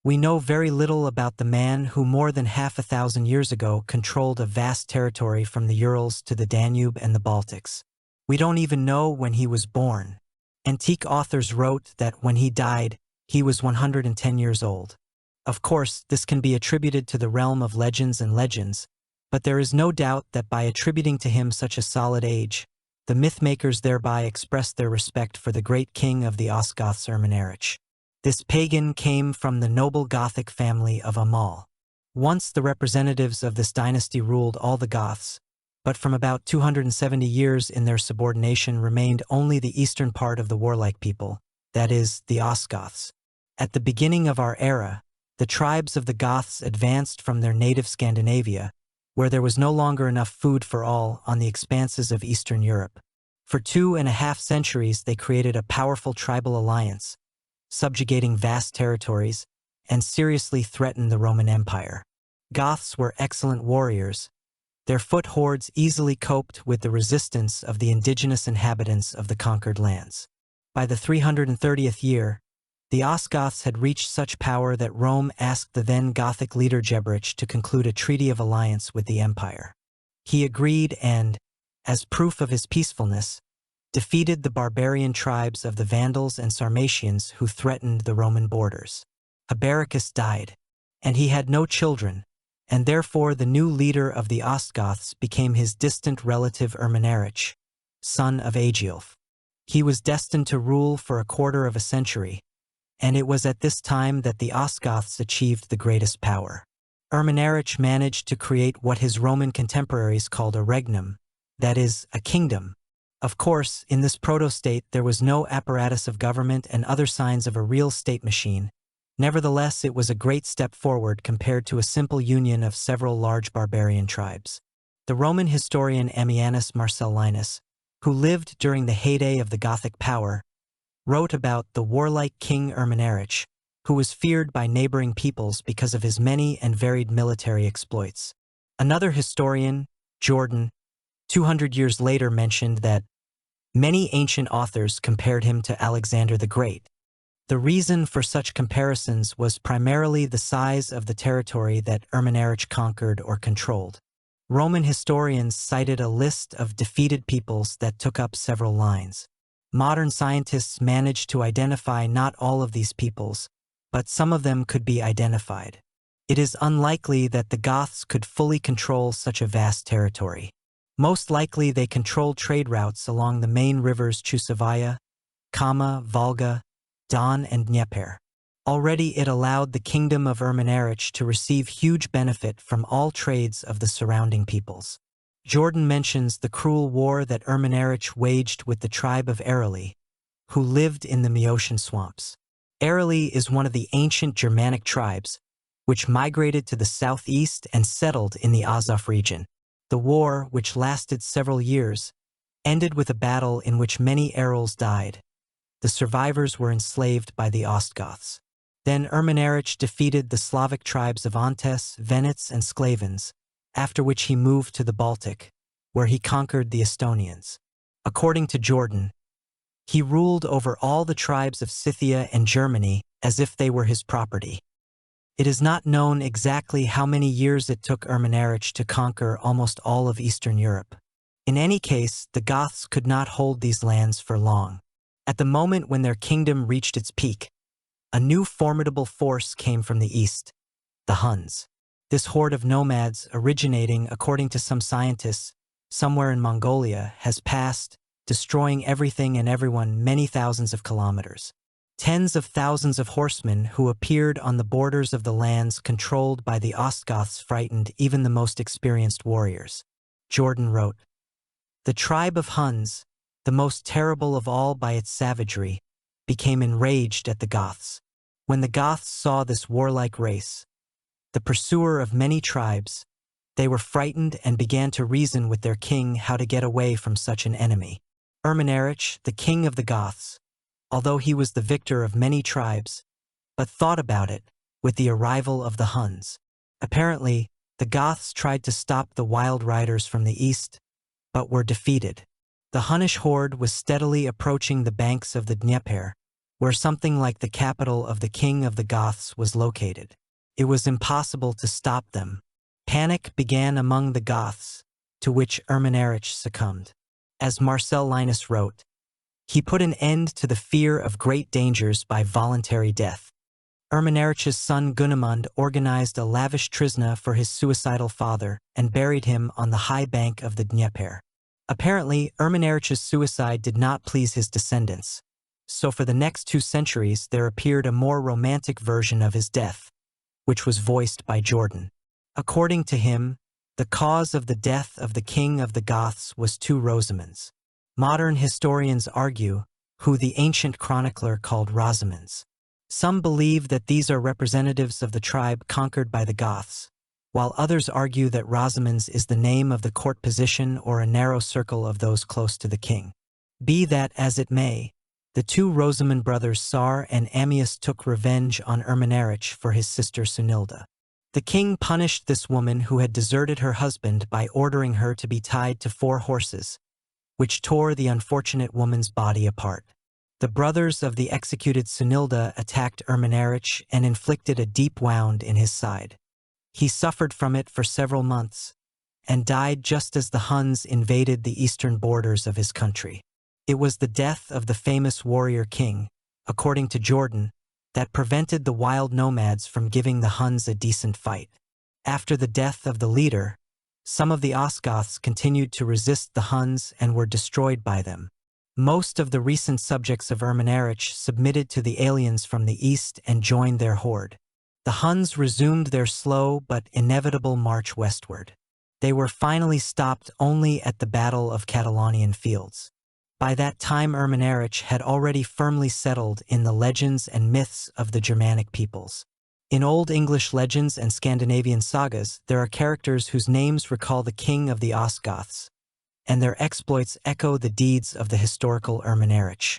We know very little about the man who more than 500 years ago controlled a vast territory from the Urals to the Danube and the Baltics. We don't even know when he was born. Antique authors wrote that when he died, he was 110 years old. Of course, this can be attributed to the realm of legends, but there is no doubt that by attributing to him such a solid age, the mythmakers thereby expressed their respect for the great king of the Ostgoths Ermanarich. This pagan came from the noble Gothic family of Amal. Once the representatives of this dynasty ruled all the Goths, but from about 270 years in their subordination remained only the eastern part of the warlike people, that is, the Ostgoths. At the beginning of our era, the tribes of the Goths advanced from their native Scandinavia, where there was no longer enough food for all, on the expanses of Eastern Europe. For 2.5 centuries they created a powerful tribal alliance, subjugating vast territories, and seriously threatened the Roman Empire. Goths were excellent warriors. Their foot hordes easily coped with the resistance of the indigenous inhabitants of the conquered lands. By the 330th year, the Ostgoths had reached such power that Rome asked the then Gothic leader Geberich to conclude a treaty of alliance with the empire. He agreed and, as proof of his peacefulness, defeated the barbarian tribes of the Vandals and Sarmatians who threatened the Roman borders. Abaricus died, and he had no children, and therefore the new leader of the Ostgoths became his distant relative Ermanarich, son of Aegiulf. He was destined to rule for a quarter of a century, and it was at this time that the Ostgoths achieved the greatest power. Ermanarich managed to create what his Roman contemporaries called a regnum, that is, a kingdom. Of course, in this proto-state there was no apparatus of government and other signs of a real state machine. Nevertheless, it was a great step forward compared to a simple union of several large barbarian tribes. The Roman historian Ammianus Marcellinus, who lived during the heyday of the Gothic power, wrote about the warlike King Ermanarich, who was feared by neighboring peoples because of his many and varied military exploits. Another historian, Jordan, 200 years later mentioned that many ancient authors compared him to Alexander the Great. The reason for such comparisons was primarily the size of the territory that Ermanarich conquered or controlled. Roman historians cited a list of defeated peoples that took up several lines. Modern scientists managed to identify not all of these peoples, but some of them could be identified. It is unlikely that the Goths could fully control such a vast territory. Most likely they controlled trade routes along the main rivers Chusovaya, Kama, Volga, Don, and Dnieper. Already it allowed the kingdom of Ermanarich to receive huge benefit from all trades of the surrounding peoples. Jordan mentions the cruel war that Ermanarich waged with the tribe of Urals, who lived in the Meotian swamps. Urals is one of the ancient Germanic tribes, which migrated to the southeast and settled in the Azov region. The war, which lasted several years, ended with a battle in which many Urals died. The survivors were enslaved by the Ostgoths. Then Ermanarich defeated the Slavic tribes of Ontes, Venets, and Sklavens, after which he moved to the Baltic, where he conquered the Estonians. According to Jordan, he ruled over all the tribes of Scythia and Germany as if they were his property. It is not known exactly how many years it took Ermanarich to conquer almost all of Eastern Europe. In any case, the Goths could not hold these lands for long. At the moment when their kingdom reached its peak, a new formidable force came from the east, the Huns. This horde of nomads, originating, according to some scientists, somewhere in Mongolia, has passed, destroying everything and everyone many thousands of kilometers. Tens of thousands of horsemen who appeared on the borders of the lands controlled by the Ostgoths frightened even the most experienced warriors. Jordan wrote, "The tribe of Huns, the most terrible of all by its savagery, became enraged at the Goths. When the Goths saw this warlike race, the pursuer of many tribes, they were frightened and began to reason with their king how to get away from such an enemy. Ermanarich, the king of the Goths, although he was the victor of many tribes, but thought about it with the arrival of the Huns. Apparently, the Goths tried to stop the wild riders from the east, but were defeated. The Hunnish horde was steadily approaching the banks of the Dnieper, where something like the capital of the king of the Goths was located. It was impossible to stop them. Panic began among the Goths, to which Ermanarich succumbed. As Marcellinus wrote, he put an end to the fear of great dangers by voluntary death. Ermanarich's son Gunamund organized a lavish trizna for his suicidal father and buried him on the high bank of the Dnieper. Apparently, Ermanarich's suicide did not please his descendants, so for the next 2 centuries there appeared a more romantic version of his death, which was voiced by Jordan. According to him, the cause of the death of the king of the Goths was 2 Rosamunds. Modern historians argue who the ancient chronicler called Rosamunds. Some believe that these are representatives of the tribe conquered by the Goths, while others argue that Rosamunds is the name of the court position or a narrow circle of those close to the king. Be that as it may, the 2 Rosamund brothers Sar and Ammius took revenge on Ermanarich for his sister Sunilda. The king punished this woman who had deserted her husband by ordering her to be tied to 4 horses, which tore the unfortunate woman's body apart. The brothers of the executed Sunilda attacked Ermanarich and inflicted a deep wound in his side. He suffered from it for several months and died just as the Huns invaded the eastern borders of his country. It was the death of the famous warrior king, according to Jordan, that prevented the wild nomads from giving the Huns a decent fight. After the death of the leader, some of the Ostgoths continued to resist the Huns and were destroyed by them. Most of the recent subjects of Ermanarich submitted to the aliens from the east and joined their horde. The Huns resumed their slow but inevitable march westward. They were finally stopped only at the Battle of Catalonian Fields. By that time Ermanarich had already firmly settled in the legends and myths of the Germanic peoples. In Old English legends and Scandinavian sagas, there are characters whose names recall the king of the Ostgoths, and their exploits echo the deeds of the historical Ermanarich.